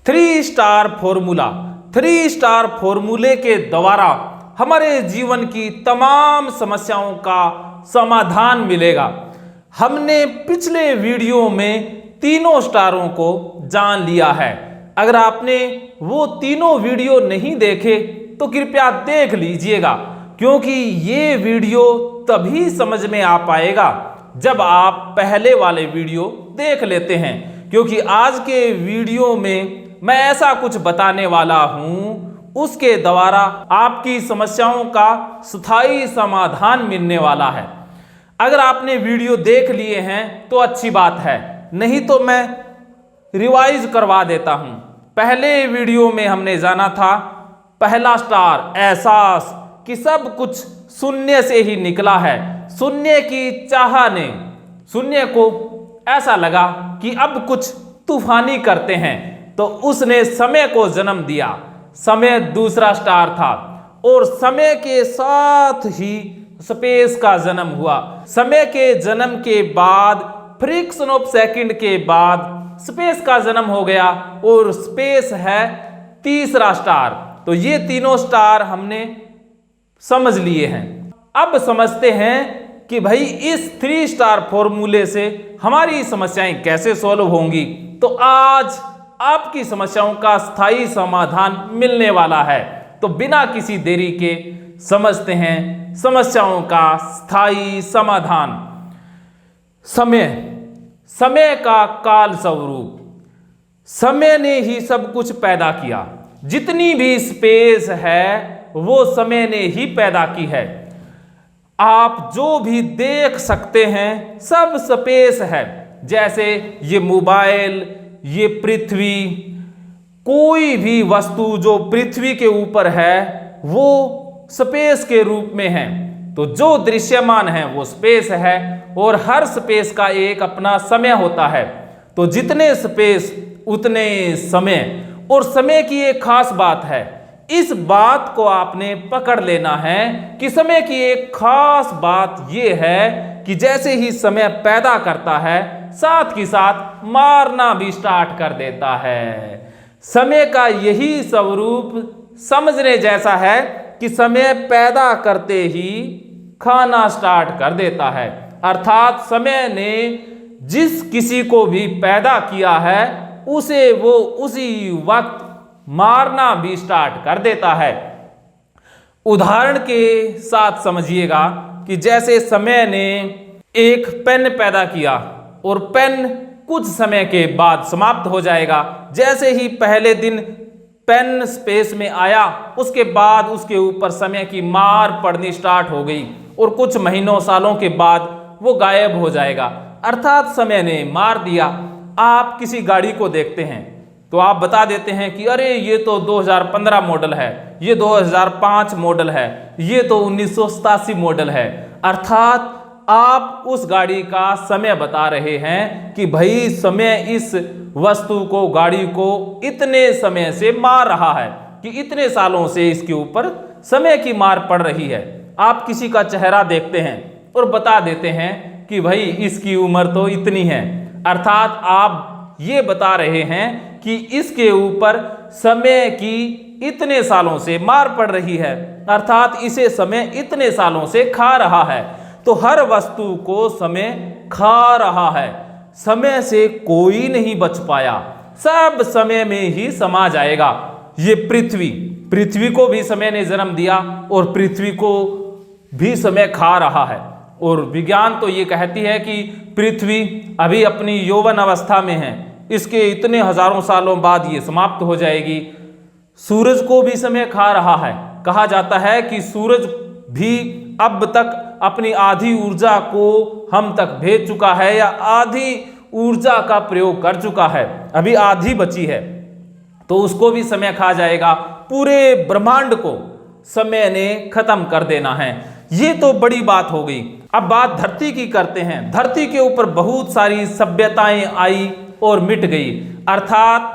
3 star formula. 3 star फॉर्मूले के द्वारा हमारे जीवन की तमाम समस्याओं का समाधान मिलेगा। हमने पिछले वीडियो में तीनों स्टारों को जान लिया है। अगर आपने वो तीनों वीडियो नहीं देखे तो कृपया देख लीजिएगा, क्योंकि ये वीडियो तभी समझ में आ पाएगा जब आप पहले वाले वीडियो देख लेते हैं। क्योंकि आज के वीडियो में मैं ऐसा कुछ बताने वाला हूं, उसके द्वारा आपकी समस्याओं का स्थायी समाधान मिलने वाला है। अगर आपने वीडियो देख लिए हैं तो अच्छी बात है, नहीं तो मैं रिवाइज करवा देता हूं। पहले वीडियो में हमने जाना था पहला स्टार एहसास कि सब कुछ शून्य से ही निकला है। शून्य की चाह ने शून्य को ऐसा लगा कि अब कुछ तूफानी करते हैं, तो उसने समय को जन्म दिया। समय दूसरा स्टार था और समय के साथ ही स्पेस का जन्म हुआ। समय के जन्म के बाद फ्रैक्शन ऑफ सेकंड के बाद स्पेस का जन्म हो गया और स्पेस है तीसरा स्टार। तो ये तीनों स्टार हमने समझ लिए हैं। अब समझते हैं कि भाई इस 3 स्टार फॉर्मूले से हमारी समस्याएं कैसे सॉल्व होंगी। तो आज आपकी समस्याओं का स्थायी समाधान मिलने वाला है। तो बिना किसी देरी के समझते हैं समस्याओं का स्थायी समाधान। समय, समय का काल स्वरूप। समय ने ही सब कुछ पैदा किया। जितनी भी स्पेस है वो समय ने ही पैदा की है। आप जो भी देख सकते हैं सब स्पेस है। जैसे ये मोबाइल, ये पृथ्वी, कोई भी वस्तु जो पृथ्वी के ऊपर है वो स्पेस के रूप में है। तो जो दृश्यमान है वो स्पेस है और हर स्पेस का एक अपना समय होता है। तो जितने स्पेस उतने समय। और समय की एक खास बात है, इस बात को आपने पकड़ लेना है कि समय की एक खास बात यह है कि जैसे ही समय पैदा करता है साथ ही साथ मारना भी स्टार्ट कर देता है। समय का यही स्वरूप समझने जैसा है कि समय पैदा करते ही खाना स्टार्ट कर देता है। अर्थात समय ने जिस किसी को भी पैदा किया है उसे वो उसी वक्त मारना भी स्टार्ट कर देता है। उदाहरण के साथ समझिएगा कि जैसे समय ने एक पेन पैदा किया और पेन कुछ समय के बाद समाप्त हो जाएगा। जैसे ही पहले दिन पेन स्पेस में आया उसके बाद उसके ऊपर समय की मार पड़नी स्टार्ट हो गई और कुछ महीनों सालों के बाद वो गायब हो जाएगा। अर्थात समय ने मार दिया। आप किसी गाड़ी को देखते हैं तो आप बता देते हैं कि अरे ये तो 2015 मॉडल है, ये 2005 मॉडल है, ये तो 1987 मॉडल है। अर्थात आप उस गाड़ी का समय बता रहे हैं कि भाई समय इस वस्तु को, गाड़ी को इतने समय से मार रहा है, कि इतने सालों से इसके ऊपर समय की मार पड़ रही है। आप किसी का चेहरा देखते हैं और बता देते हैं कि भाई इसकी उम्र तो इतनी है। अर्थात आप ये बता रहे हैं कि इसके ऊपर समय की इतने सालों से मार पड़ रही है, अर्थात इसे समय इतने सालों से खा रहा है। तो हर वस्तु को समय खा रहा है। समय से कोई नहीं बच पाया, सब समय में ही समा जाएगा। ये पृथ्वी को भी समय ने जन्म दिया और पृथ्वी को भी समय खा रहा है। और विज्ञान तो ये कहती है कि पृथ्वी अभी अपनी यौवन अवस्था में है, इसके इतने हजारों सालों बाद ये समाप्त हो जाएगी। सूरज को भी समय खा रहा है। कहा जाता है कि सूरज भी अब तक अपनी आधी ऊर्जा को हम तक भेज चुका है या आधी ऊर्जा का प्रयोग कर चुका है, अभी आधी बची है, तो उसको भी समय खा जाएगा। पूरे ब्रह्मांड को समय ने खत्म कर देना है। ये तो बड़ी बात हो गई। अब बात धरती की करते हैं। धरती के ऊपर बहुत सारी सभ्यताएं आई और मिट गई। अर्थात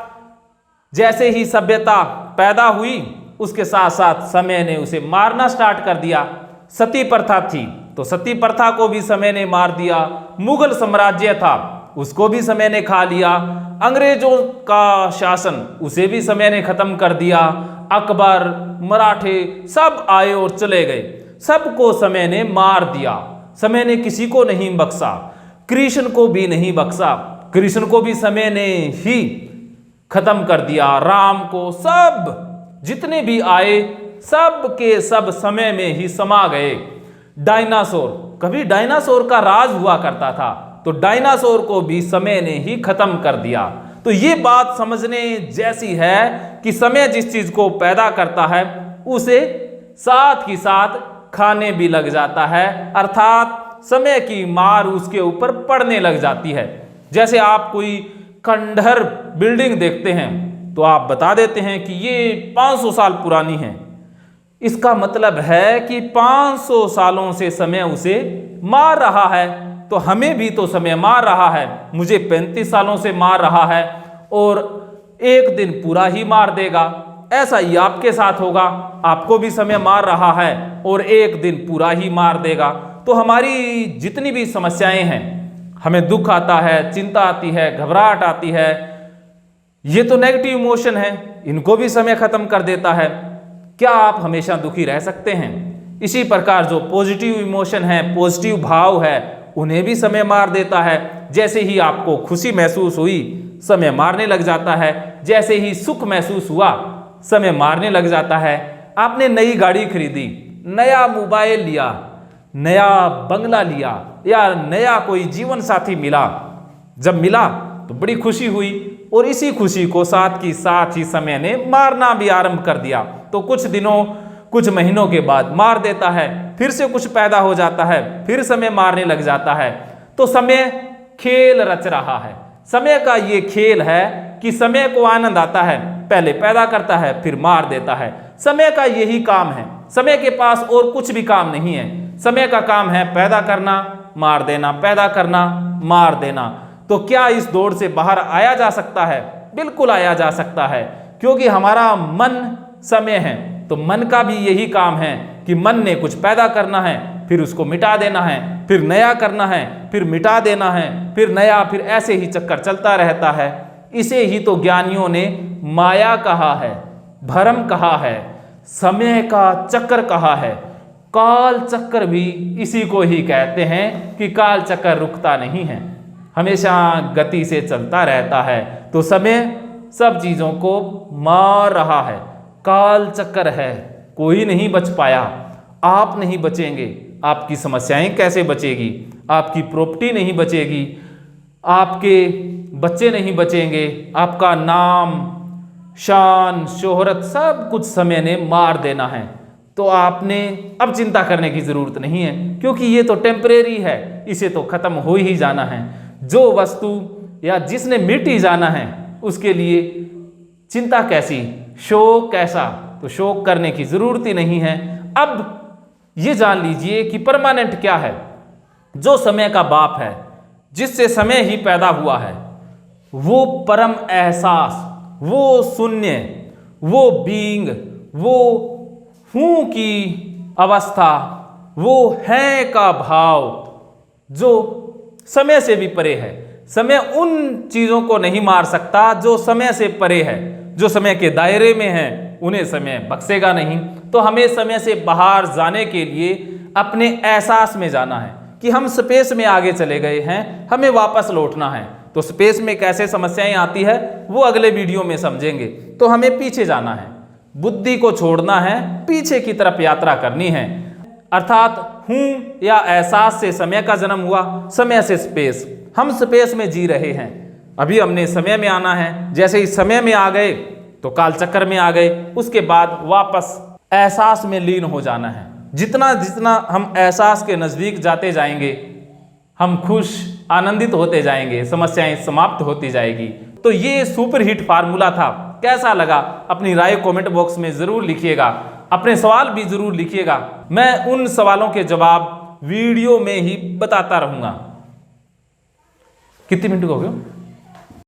जैसे ही सभ्यता पैदा हुई उसके साथ साथ समय ने उसे मारना स्टार्ट कर दिया। सती प्रथा थी तो सती प्रथा को भी समय ने मार दिया। मुगल साम्राज्य था उसको भी समय ने खा लिया। अंग्रेजों का शासन उसे भी समय ने खत्म कर दिया। अकबर, मराठे सब आए और चले गए, सबको समय ने मार दिया। समय ने किसी को नहीं बख्शा, कृष्ण को भी नहीं बख्शा, कृष्ण को भी समय ने ही खत्म कर दिया। राम को, सब जितने भी आए सब के सब समय में ही समा गए। डायनासोर, कभी डायनासोर का राज हुआ करता था, तो डायनासोर को भी समय ने ही खत्म कर दिया। तो ये बात समझने जैसी है कि समय जिस चीज को पैदा करता है उसे साथ ही साथ खाने भी लग जाता है, अर्थात समय की मार उसके ऊपर पड़ने लग जाती है। जैसे आप कोई खंडहर बिल्डिंग देखते हैं तो आप बता देते हैं कि ये 500 साल पुरानी है। इसका मतलब है कि 500 सालों से समय उसे मार रहा है। तो हमें भी तो समय मार रहा है, मुझे 35 सालों से मार रहा है और एक दिन पूरा ही मार देगा। ऐसा ही आपके साथ होगा, आपको भी समय मार रहा है और एक दिन पूरा ही मार देगा। तो हमारी जितनी भी समस्याएं हैं, हमें दुख आता है, चिंता आती है, घबराहट आती है, ये तो नेगेटिव इमोशन है, इनको भी समय खत्म कर देता है। क्या आप हमेशा दुखी रह सकते हैं? इसी प्रकार जो पॉजिटिव इमोशन है, पॉजिटिव भाव है, उन्हें भी समय मार देता है। जैसे ही आपको खुशी महसूस हुई, समय मारने लग जाता है। जैसे ही सुख महसूस हुआ, समय मारने लग जाता है। आपने नई गाड़ी खरीदी, नया मोबाइल लिया, नया बंगला लिया या नया कोई जीवन साथी मिला, जब मिला तो बड़ी खुशी हुई और इसी खुशी को साथ ही समय ने मारना भी आरंभ कर दिया। तो कुछ दिनों, कुछ महीनों के बाद मार देता है, फिर से कुछ पैदा हो जाता है, फिर समय मारने लग जाता है। तो समय खेल रच रहा है। समय का ये खेल है कि समय को आनंद आता है, पहले पैदा करता है फिर मार देता है। समय का यही काम है, समय के पास और कुछ भी काम नहीं है। समय का काम है पैदा करना, मार देना, पैदा करना, मार देना। तो क्या इस दौड़ से बाहर आया जा सकता है? बिल्कुल आया जा सकता है, क्योंकि हमारा मन समय है। तो मन का भी यही काम है कि मन ने कुछ पैदा करना है, फिर उसको मिटा देना है, फिर नया करना है, फिर मिटा देना है, फिर नया, फिर ऐसे ही चक्कर चलता रहता है। इसे ही तो ज्ञानियों ने माया कहा है, भ्रम कहा है, समय का चक्कर कहा है। काल चक्कर भी इसी को ही कहते हैं कि काल चक्कर रुकता नहीं है, हमेशा गति से चलता रहता है। तो समय सब चीजों को मार रहा है, काल चक्कर है, कोई नहीं बच पाया। आप नहीं बचेंगे, आपकी समस्याएं कैसे बचेगी? आपकी प्रॉपर्टी नहीं बचेगी, आपके बच्चे नहीं बचेंगे, आपका नाम, शान, शोहरत सब कुछ समय ने मार देना है। तो आपने अब चिंता करने की जरूरत नहीं है, क्योंकि ये तो टेम्परेरी है, इसे तो खत्म हो ही जाना है। जो वस्तु या जिसने मिट ही जाना है उसके लिए चिंता कैसी, शोक कैसा? तो शोक करने की जरूरत ही नहीं है। अब ये जान लीजिए कि परमानेंट क्या है। जो समय का बाप है, जिससे समय ही पैदा हुआ है, वो परम एहसास, वो शून्य, वो बीइंग, वो हूं की अवस्था, वो है का भाव, जो समय से भी परे है। समय उन चीजों को नहीं मार सकता जो समय से परे है, जो समय के दायरे में है, उन्हें समय बख्शेगा नहीं। तो हमें समय से बाहर जाने के लिए अपने एहसास में जाना है कि हम स्पेस में आगे चले गए हैं, हमें वापस लौटना है। तो स्पेस में कैसे समस्याएं आती है वो अगले वीडियो में समझेंगे। तो हमें पीछे जाना है, बुद्धि को छोड़ना है, पीछे की तरफ यात्रा करनी है। अर्थात हूं या एहसास से समय का जन्म हुआ, समय से स्पेस। हम स्पेस में जी रहे हैं, अभी हमने समय में आना है। जैसे ही समय में आ गए तो काल चक्कर में आ गए, उसके बाद वापस एहसास में लीन हो जाना है। जितना जितना हम एहसास के नजदीक जाते जाएंगे, हम खुश, आनंदित होते जाएंगे, समस्याएं समाप्त होती जाएगी। तो ये सुपर हिट फार्मूला था। कैसा लगा अपनी राय कमेंट बॉक्स में जरूर लिखिएगा, अपने सवाल भी जरूर लिखिएगा। मैं उन सवालों के जवाब वीडियो में ही बताता रहूंगा। कितने मिनट हो गए?